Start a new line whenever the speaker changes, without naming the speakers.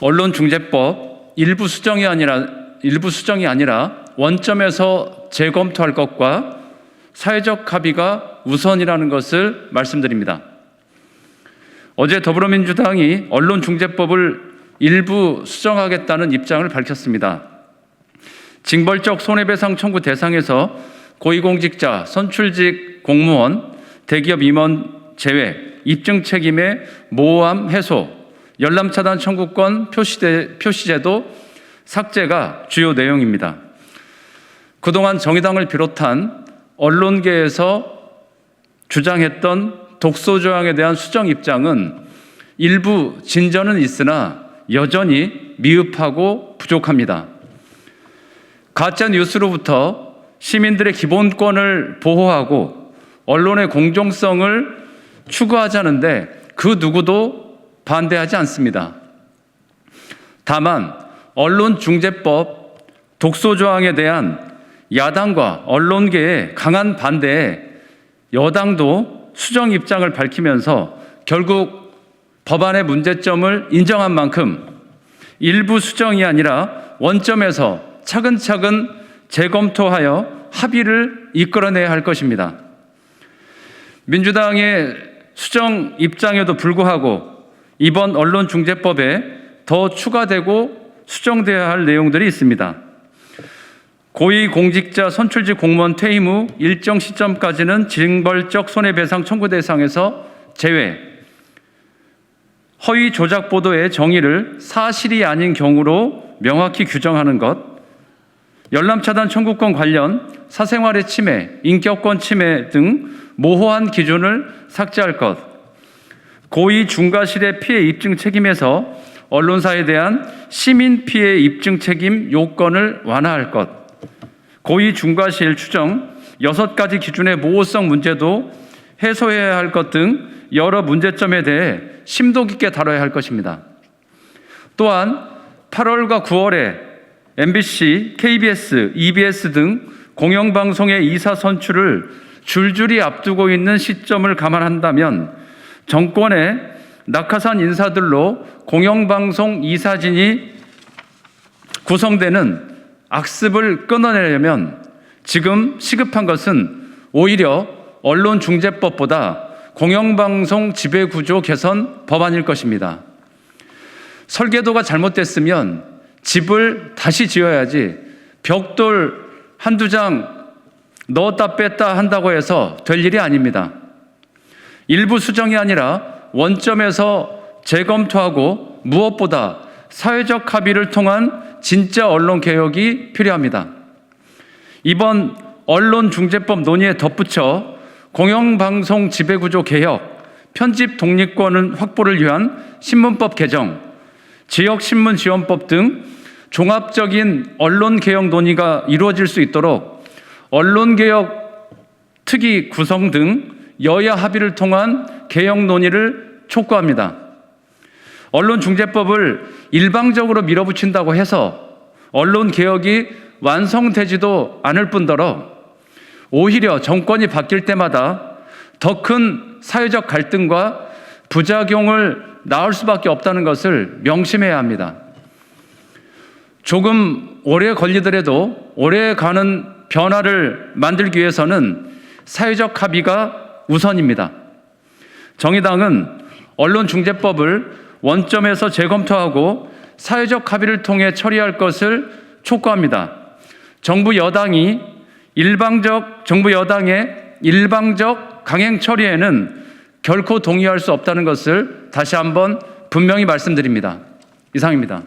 언론중재법 일부 수정이 아니라 원점에서 재검토할 것과 사회적 합의가 우선이라는 것을 말씀드립니다. 어제 더불어민주당이 언론중재법을 일부 수정하겠다는 입장을 밝혔습니다. 징벌적 손해배상 청구 대상에서 고위공직자, 선출직 공무원, 대기업 임원 제외, 입증 책임의 모호함 해소, 열람차단 청구권 표시제도 삭제가 주요 내용입니다. 그동안 정의당을 비롯한 언론계에서 주장했던 독소 조항에 대한 수정 입장은 일부 진전은 있으나 여전히 미흡하고 부족합니다. 가짜 뉴스로부터 시민들의 기본권을 보호하고 언론의 공정성을 추구하자는데 그 누구도 반대하지 않습니다. 다만 언론중재법 독소 조항에 대한 야당과 언론계의 강한 반대에 여당도 수정 입장을 밝히면서 결국 법안의 문제점을 인정한 만큼 일부 수정이 아니라 원점에서 차근차근 재검토하여 합의를 이끌어내야 할 것입니다. 민주당의 수정 입장에도 불구하고 이번 언론중재법에 더 추가되고 수정되어야 할 내용들이 있습니다. 고위공직자 선출직 공무원 퇴임 후 일정 시점까지는 징벌적 손해배상 청구 대상에서 제외, 허위 조작 보도의 정의를 사실이 아닌 경우로 명확히 규정하는 것, 열람차단 청구권 관련 사생활의 침해, 인격권 침해 등 모호한 기준을 삭제할 것, 고의 중과실의 피해 입증 책임에서 언론사에 대한 시민 피해 입증 책임 요건을 완화할 것, 고의 중과실 추정 6가지 기준의 모호성 문제도 해소해야 할 것 등 여러 문제점에 대해 심도 깊게 다뤄야 할 것입니다. 또한 8월과 9월에 MBC, KBS, EBS 등 공영방송의 이사 선출을 줄줄이 앞두고 있는 시점을 감안한다면 정권의 낙하산 인사들로 공영방송 이사진이 구성되는 악습을 끊어내려면 지금 시급한 것은 오히려 언론중재법보다 공영방송 지배구조 개선 법안일 것입니다. 설계도가 잘못됐으면 집을 다시 지어야지 벽돌 한두 장 넣었다 뺐다 한다고 해서 될 일이 아닙니다. 일부 수정이 아니라 원점에서 재검토하고 무엇보다 사회적 합의를 통한 진짜 언론개혁이 필요합니다. 이번 언론중재법 논의에 덧붙여 공영방송 지배구조 개혁, 편집 독립권 확보를 위한 신문법 개정, 지역신문지원법 등 종합적인 언론개혁 논의가 이루어질 수 있도록 언론개혁 특위 구성 등 여야 합의를 통한 개혁 논의를 촉구합니다. 언론중재법을 일방적으로 밀어붙인다고 해서 언론개혁이 완성되지도 않을 뿐더러 오히려 정권이 바뀔 때마다 더 큰 사회적 갈등과 부작용을 낳을 수밖에 없다는 것을 명심해야 합니다. 조금 오래 걸리더라도 오래가는 변화를 만들기 위해서는 사회적 합의가 우선입니다. 정의당은 언론중재법을 원점에서 재검토하고 사회적 합의를 통해 처리할 것을 촉구합니다. 정부 여당의 일방적 강행 처리에는 결코 동의할 수 없다는 것을 다시 한번 분명히 말씀드립니다. 이상입니다.